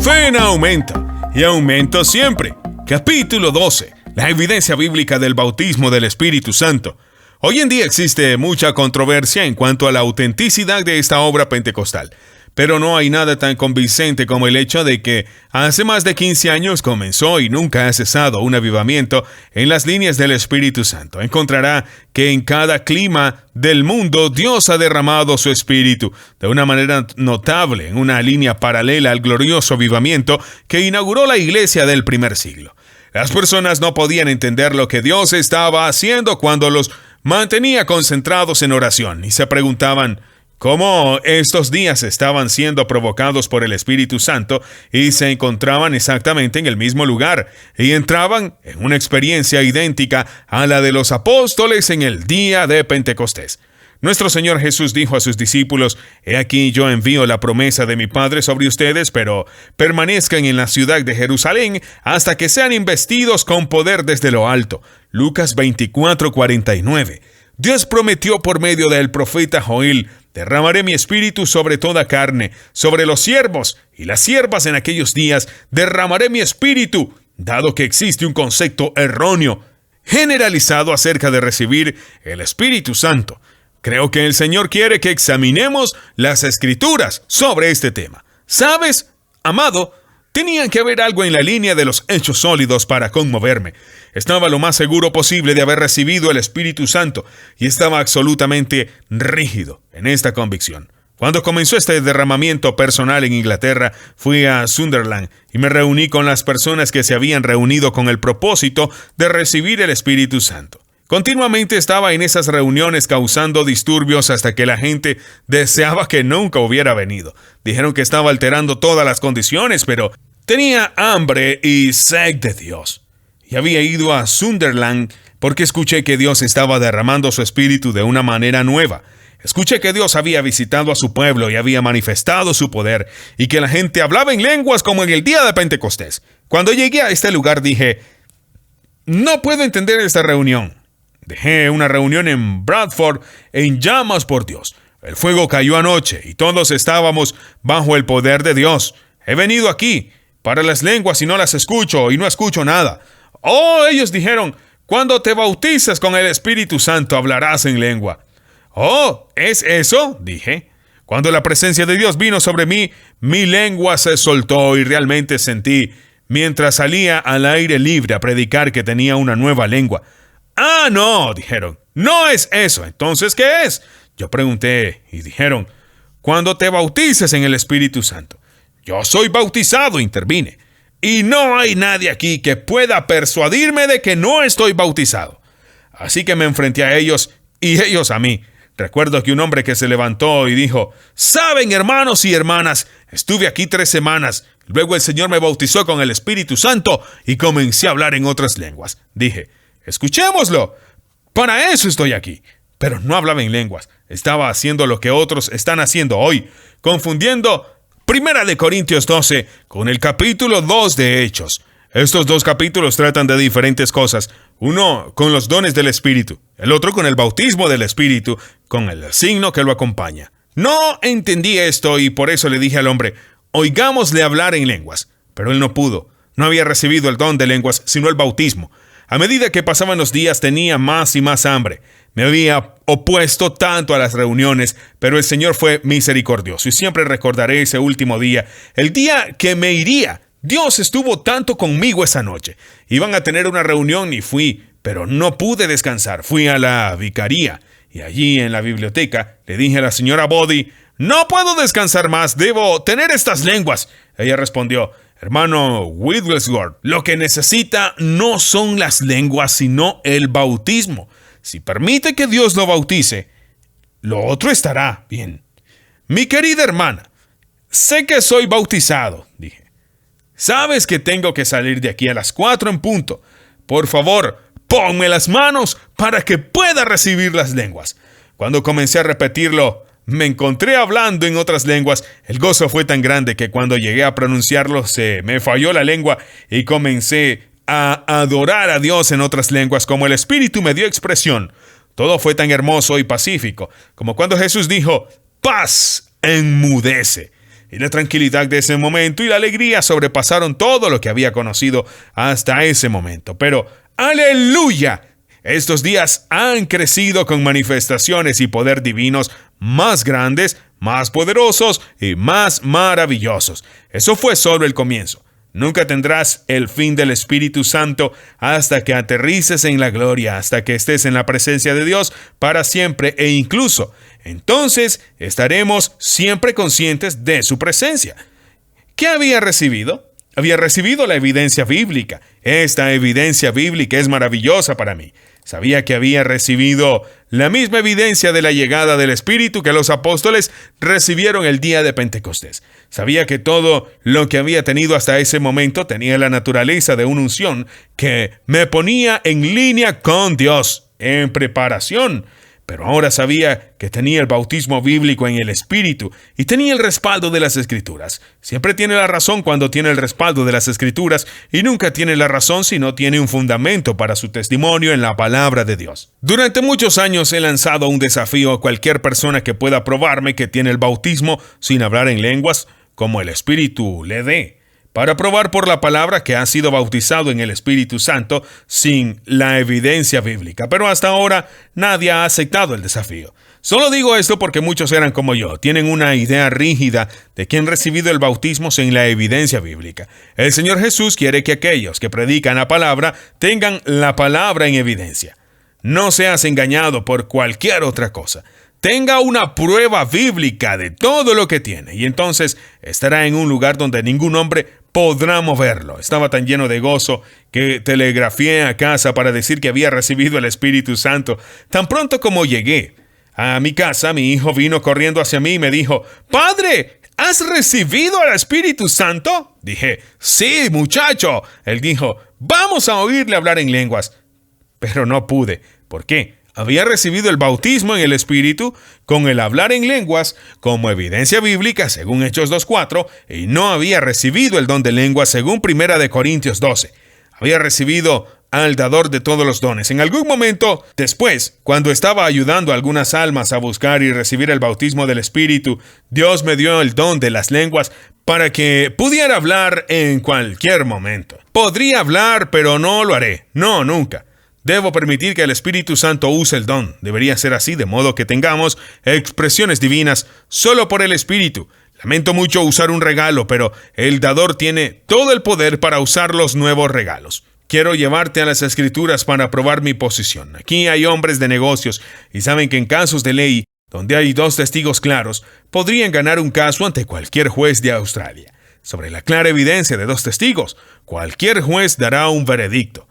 Fe en aumento y aumento siempre. Capítulo 12. La evidencia bíblica del bautismo del Espíritu Santo. Hoy en día existe mucha controversia en cuanto a la autenticidad de esta obra pentecostal, pero no hay nada tan convincente como el hecho de que hace más de 15 años comenzó y nunca ha cesado un avivamiento en las líneas del Espíritu Santo. Encontrará que en cada clima del mundo Dios ha derramado su Espíritu de una manera notable en una línea paralela al glorioso avivamiento que inauguró la iglesia del primer siglo. Las personas no podían entender lo que Dios estaba haciendo cuando los mantenía concentrados en oración y se preguntaban cómo estos días estaban siendo provocados por el Espíritu Santo y se encontraban exactamente en el mismo lugar y entraban en una experiencia idéntica a la de los apóstoles en el día de Pentecostés. Nuestro Señor Jesús dijo a sus discípulos: «He aquí yo envío la promesa de mi Padre sobre ustedes, pero permanezcan en la ciudad de Jerusalén hasta que sean investidos con poder desde lo alto». Lucas 24:49. Dios prometió por medio del profeta Joel: «Derramaré mi espíritu sobre toda carne, sobre los siervos y las siervas en aquellos días, derramaré mi espíritu», dado que existe un concepto erróneo, generalizado acerca de recibir el Espíritu Santo. Creo que el Señor quiere que examinemos las Escrituras sobre este tema. ¿Sabes, amado? Tenía que haber algo en la línea de los hechos sólidos para conmoverme. Estaba lo más seguro posible de haber recibido el Espíritu Santo y estaba absolutamente rígido en esta convicción. Cuando comenzó este derramamiento personal en Inglaterra, fui a Sunderland y me reuní con las personas que se habían reunido con el propósito de recibir el Espíritu Santo. Continuamente estaba en esas reuniones causando disturbios hasta que la gente deseaba que nunca hubiera venido. Dijeron que estaba alterando todas las condiciones, pero tenía hambre y sed de Dios. Y había ido a Sunderland porque escuché que Dios estaba derramando su espíritu de una manera nueva. Escuché que Dios había visitado a su pueblo y había manifestado su poder, y que la gente hablaba en lenguas como en el día de Pentecostés. Cuando llegué a este lugar dije: «No puedo entender esta reunión». Dejé una reunión en Bradford en llamas por Dios. El fuego cayó anoche y todos estábamos bajo el poder de Dios. He venido aquí para las lenguas y no las escucho y no escucho nada. Oh, ellos dijeron: «Cuando te bautizas con el Espíritu Santo hablarás en lengua». «Oh, ¿es eso?», dije. Cuando la presencia de Dios vino sobre mí, mi lengua se soltó y realmente sentí, mientras salía al aire libre a predicar, que tenía una nueva lengua. «Ah, no», dijeron, «no es eso». «Entonces, ¿qué es?», yo pregunté, y dijeron: «Cuando te bautices en el Espíritu Santo». «Yo soy bautizado», intervine, «y no hay nadie aquí que pueda persuadirme de que no estoy bautizado». Así que me enfrenté a ellos y ellos a mí. Recuerdo que un hombre que se levantó y dijo: «Saben, hermanos y hermanas, estuve aquí 3 semanas. Luego el Señor me bautizó con el Espíritu Santo y comencé a hablar en otras lenguas». Dije: «Escuchémoslo. Para eso estoy aquí». Pero no hablaba en lenguas. Estaba haciendo lo que otros están haciendo hoy, confundiendo 1 Corintios 12 con el capítulo 2 de Hechos. Estos 2 capítulos tratan de diferentes cosas. Uno con los dones del Espíritu, el otro con el bautismo del Espíritu, con el signo que lo acompaña. No entendí esto y por eso le dije al hombre: «Oigámosle hablar en lenguas». Pero él no pudo. No había recibido el don de lenguas, sino el bautismo. A medida que pasaban los días tenía más y más hambre. Me había opuesto tanto a las reuniones, pero el Señor fue misericordioso y siempre recordaré ese último día, el día que me iría. Dios estuvo tanto conmigo esa noche. Iban a tener una reunión y fui, pero no pude descansar. Fui a la vicaría y allí en la biblioteca le dije a la señora Body: «No puedo descansar más, debo tener estas lenguas». Ella respondió: «Hermano Wigglesworth, lo que necesita no son las lenguas, sino el bautismo. Si permite que Dios lo bautice, lo otro estará bien». «Mi querida hermana, sé que soy bautizado», dije. «Sabes que tengo que salir de aquí a las 4 en punto. Por favor, ponme las manos para que pueda recibir las lenguas». Cuando comencé a repetirlo, me encontré hablando en otras lenguas. El gozo fue tan grande que cuando llegué a pronunciarlo se me falló la lengua y comencé a adorar a Dios en otras lenguas como el Espíritu me dio expresión. Todo fue tan hermoso y pacífico como cuando Jesús dijo: «Paz enmudece». y la tranquilidad de ese momento y la alegría sobrepasaron todo lo que había conocido hasta ese momento. Pero, ¡aleluya! Estos días han crecido con manifestaciones y poder divinos más grandes, más poderosos y más maravillosos. Eso fue solo el comienzo. Nunca tendrás el fin del Espíritu Santo hasta que aterrices en la gloria, hasta que estés en la presencia de Dios para siempre e incluso entonces estaremos siempre conscientes de su presencia. ¿Qué había recibido? Había recibido la evidencia bíblica. Esta evidencia bíblica es maravillosa para mí. Sabía que había recibido la misma evidencia de la llegada del Espíritu que los apóstoles recibieron el día de Pentecostés. Sabía que todo lo que había tenido hasta ese momento tenía la naturaleza de una unción que me ponía en línea con Dios, en preparación. Pero ahora sabía que tenía el bautismo bíblico en el Espíritu y tenía el respaldo de las Escrituras. Siempre tiene la razón cuando tiene el respaldo de las Escrituras y nunca tiene la razón si no tiene un fundamento para su testimonio en la palabra de Dios. Durante muchos años he lanzado un desafío a cualquier persona que pueda probarme que tiene el bautismo sin hablar en lenguas, como el Espíritu le dé, para probar por la palabra que ha sido bautizado en el Espíritu Santo sin la evidencia bíblica. Pero hasta ahora nadie ha aceptado el desafío. Solo digo esto porque muchos eran como yo, tienen una idea rígida de que han recibido el bautismo sin la evidencia bíblica. El Señor Jesús quiere que aquellos que predican la palabra tengan la palabra en evidencia. No seas engañado por cualquier otra cosa. Tenga una prueba bíblica de todo lo que tiene y entonces estará en un lugar donde ningún hombre podrá moverlo. Estaba tan lleno de gozo que telegrafié a casa para decir que había recibido el Espíritu Santo. Tan pronto como llegué a mi casa, mi hijo vino corriendo hacia mí y me dijo: «Padre, ¿has recibido el Espíritu Santo?» Dije: «Sí, muchacho». Él dijo: «Vamos a oírle hablar en lenguas». Pero no pude. ¿Por qué? Había recibido el bautismo en el Espíritu con el hablar en lenguas como evidencia bíblica según Hechos 2:4 y no había recibido el don de lenguas según 1 Corintios 12. Había recibido al dador de todos los dones. En algún momento después, cuando estaba ayudando a algunas almas a buscar y recibir el bautismo del Espíritu, Dios me dio el don de las lenguas para que pudiera hablar en cualquier momento. Podría hablar, pero no lo haré. No, nunca. Debo permitir que el Espíritu Santo use el don. Debería ser así, de modo que tengamos expresiones divinas solo por el Espíritu. Lamento mucho usar un regalo, pero el dador tiene todo el poder para usar los nuevos regalos. Quiero llevarte a las Escrituras para probar mi posición. Aquí hay hombres de negocios y saben que en casos de ley, donde hay 2 testigos claros, podrían ganar un caso ante cualquier juez de Australia. Sobre la clara evidencia de 2 testigos, cualquier juez dará un veredicto.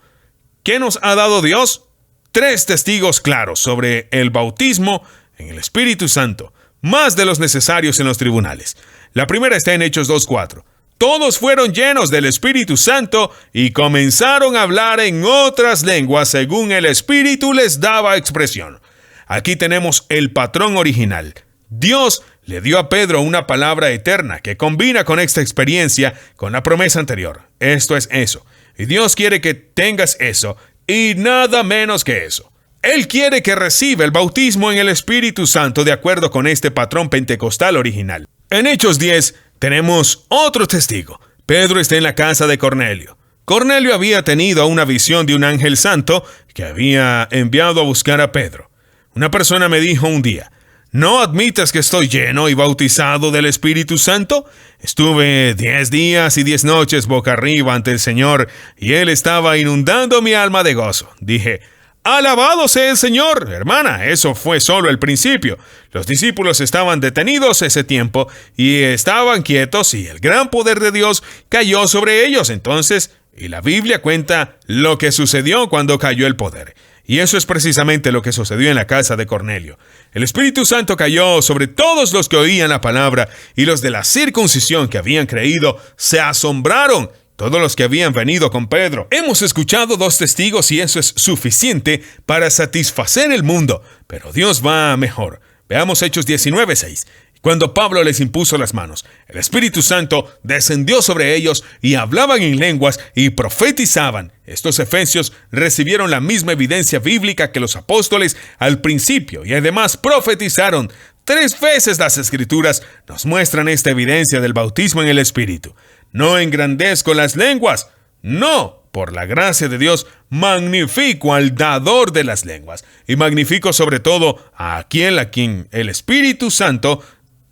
¿Qué nos ha dado Dios? 3 testigos claros sobre el bautismo en el Espíritu Santo, más de los necesarios en los tribunales. La primera está en Hechos 2:4. Todos fueron llenos del Espíritu Santo y comenzaron a hablar en otras lenguas según el Espíritu les daba expresión. Aquí tenemos el patrón original. Dios le dio a Pedro una palabra eterna que combina con esta experiencia con la promesa anterior. Esto es eso. Y Dios quiere que tengas eso y nada menos que eso. Él quiere que reciba el bautismo en el Espíritu Santo de acuerdo con este patrón pentecostal original. En Hechos 10 tenemos otro testigo. Pedro está en la casa de Cornelio. Cornelio había tenido una visión de un ángel santo que había enviado a buscar a Pedro. Una persona me dijo un día: ¿no admites que estoy lleno y bautizado del Espíritu Santo? Estuve 10 días y 10 noches boca arriba ante el Señor y Él estaba inundando mi alma de gozo. Dije: ¡alabado sea el Señor! Hermana, eso fue solo el principio. Los discípulos estaban detenidos ese tiempo y estaban quietos y el gran poder de Dios cayó sobre ellos. Entonces, y la Biblia cuenta lo que sucedió cuando cayó el poder. Y eso es precisamente lo que sucedió en la casa de Cornelio. El Espíritu Santo cayó sobre todos los que oían la palabra, y los de la circuncisión que habían creído se asombraron. Todos los que habían venido con Pedro. Hemos escuchado 2 testigos y eso es suficiente para satisfacer el mundo. Pero Dios va mejor. Veamos Hechos 19:6. Cuando Pablo les impuso las manos, el Espíritu Santo descendió sobre ellos y hablaban en lenguas y profetizaban. Estos efesios recibieron la misma evidencia bíblica que los apóstoles al principio y además profetizaron. 3 veces las Escrituras nos muestran esta evidencia del bautismo en el Espíritu. No engrandezco las lenguas. No, por la gracia de Dios, magnifico al dador de las lenguas. Y magnifico sobre todo a quien el Espíritu Santo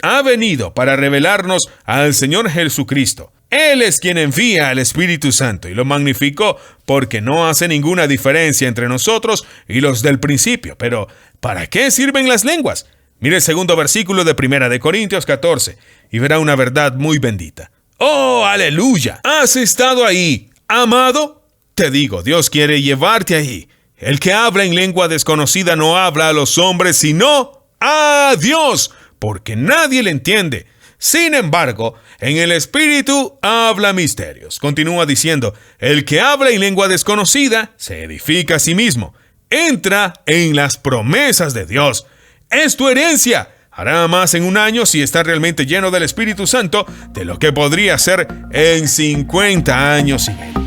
ha venido para revelarnos al Señor Jesucristo. Él es quien envía al Espíritu Santo y lo magnifico porque no hace ninguna diferencia entre nosotros y los del principio. Pero, ¿para qué sirven las lenguas? Mire el segundo versículo de 1 de Corintios 14 y verá una verdad muy bendita. ¡Oh, aleluya! ¿Has estado ahí, amado? Te digo, Dios quiere llevarte ahí. El que habla en lengua desconocida no habla a los hombres, sino a Dios, porque nadie le entiende. Sin embargo, en el Espíritu habla misterios. Continúa diciendo, el que habla en lengua desconocida se edifica a sí mismo. Entra en las promesas de Dios. Es tu herencia. Hará más en un año si está realmente lleno del Espíritu Santo de lo que podría ser en 50 años y medio.